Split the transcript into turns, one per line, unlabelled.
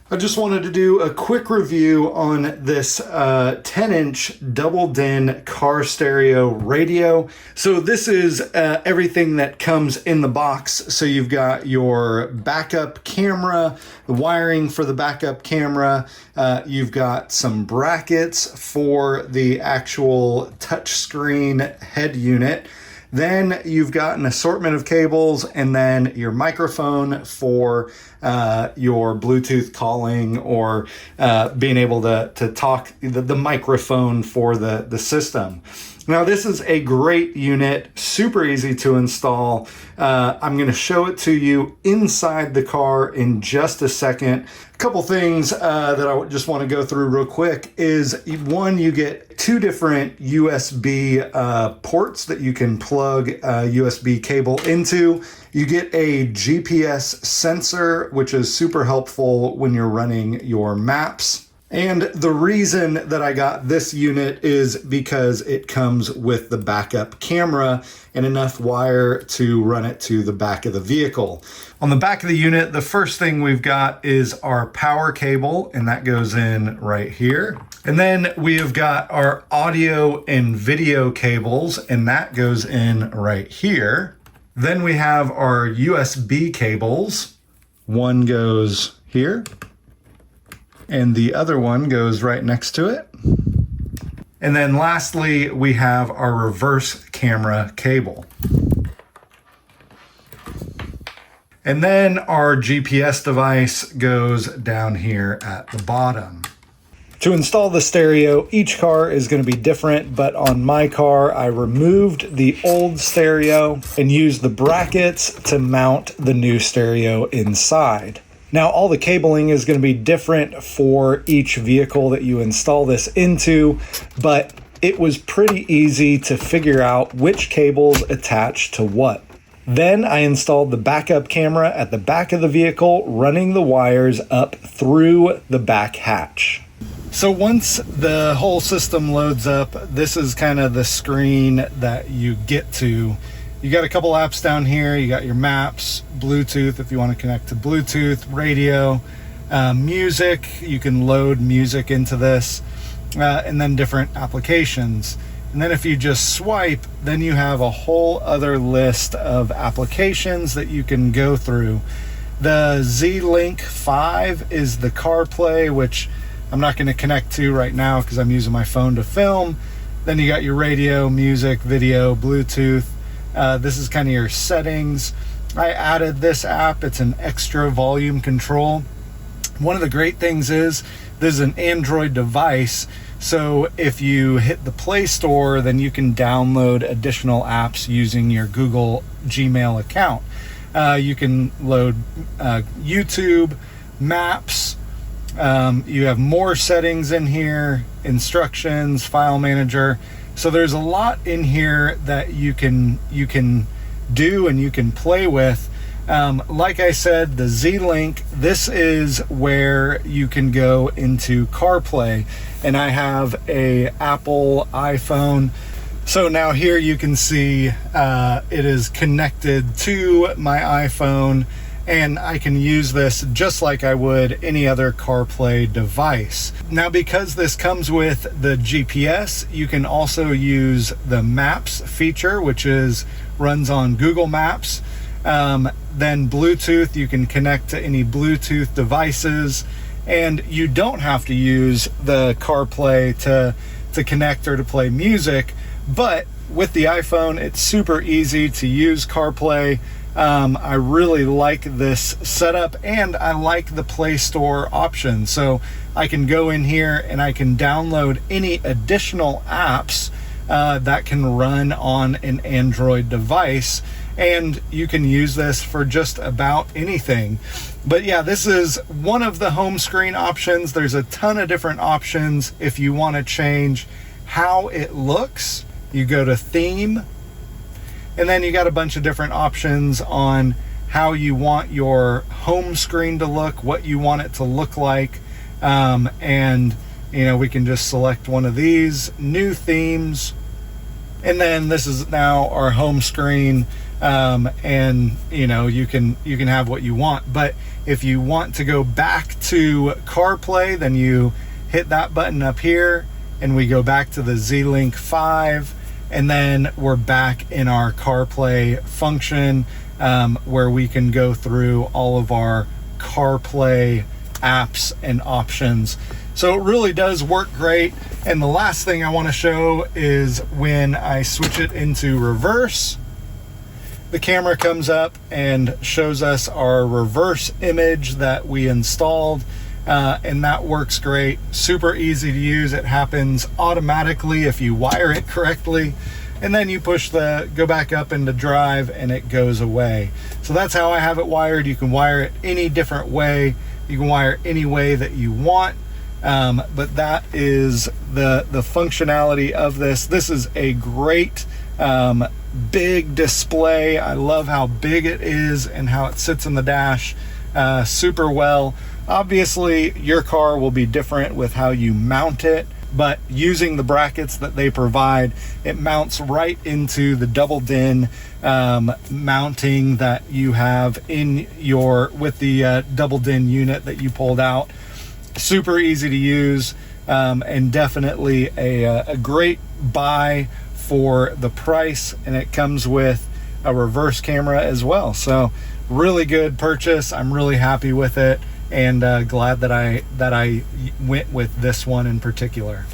I just wanted to do a quick review on this 10-inch double din car stereo radio. So this is everything that comes in the box. So you've got your backup camera, the wiring for the backup camera. You've got some brackets for the actual touchscreen head unit. Then you've got an assortment of cables, and then your microphone for your Bluetooth calling, or being able to talk, the microphone for the system. Now this is a great unit, super easy to install. I'm going to show it to you inside the car in just a second. A couple things that I just want to go through real quick is, one, you get two different USB ports that you can plug a USB cable into. You get a GPS sensor, which is super helpful when you're running your maps. And the reason that I got this unit is because it comes with the backup camera and enough wire to run it to the back of the vehicle. On the back of the unit, the first thing we've got is our power cable, and that goes in right here. And then we have got our audio and video cables, and that goes in right here. Then we have our USB cables. One goes here, and the other one goes right next to it. And then lastly, we have our reverse camera cable. And then our GPS device goes down here at the bottom. To install the stereo, each car is going to be different, but on my car, I removed the old stereo and used the brackets to mount the new stereo inside. Now, all the cabling is going to be different for each vehicle that you install this into, but it was pretty easy to figure out which cables attach to what. Then I installed the backup camera at the back of the vehicle, running the wires up through the back hatch. So once the whole system loads up, this is kind of the screen that you get to. You got a couple apps down here. You got your maps, Bluetooth if you want to connect to Bluetooth, radio, music. You can load music into this, and then different applications. And then if you just swipe, then you have a whole other list of applications that you can go through. The Z-Link 5 is the CarPlay, which I'm not going to connect to right now because I'm using my phone to film. Then you got your radio, music, video, Bluetooth. This is kind of your settings. I added this app. It's an extra volume control. One of the great things is this is an Android device. So if you hit the Play Store, then you can download additional apps using your Google Gmail account. You can load YouTube, Maps. You have more settings in here, instructions, file manager. So there's a lot in here that you can do and you can play with. Like I said, the Z-Link, this is where you can go into CarPlay. And I have a Apple iPhone. So now here you can see it is connected to my iPhone, and I can use this just like I would any other CarPlay device. Now, because this comes with the GPS, you can also use the Maps feature, which runs on Google Maps. Then Bluetooth, you can connect to any Bluetooth devices, and you don't have to use the CarPlay to connect or to play music. But with the iPhone, it's super easy to use CarPlay. I really like this setup, and I like the Play Store option. So I can go in here and I can download any additional apps that can run on an Android device, and you can use this for just about anything. But yeah, this is one of the home screen options. There's a ton of different options. If you want to change how it looks, you go to theme, and then you got a bunch of different options on how you want your home screen to look, what you want it to look like. And you know, we can just select one of these new themes, and then this is now our home screen. and you can have what you want. But if you want to go back to CarPlay, then you hit that button up here and we go back to the Z-Link 5, and then we're back in our CarPlay function, where we can go through all of our CarPlay apps and options. So it really does work great. And the last thing I want to show is when I switch it into reverse, the camera comes up and shows us our reverse image that we installed, and that works great. Super easy to use. It happens automatically if you wire it correctly, and then you push go back up into drive and it goes away. So that's how I have it wired. You can wire it any different way. You can wire any way that you want, but that is the functionality of this. This is a great big display. I love how big it is and how it sits in the dash super well. Obviously, your car will be different with how you mount it, but using the brackets that they provide, it mounts right into the double din mounting that you have in with the double din unit that you pulled out. Super easy to use, and definitely a great buy for the price, and it comes with a reverse camera as well. So really good purchase. I'm really happy with it, and glad that I went with this one in particular.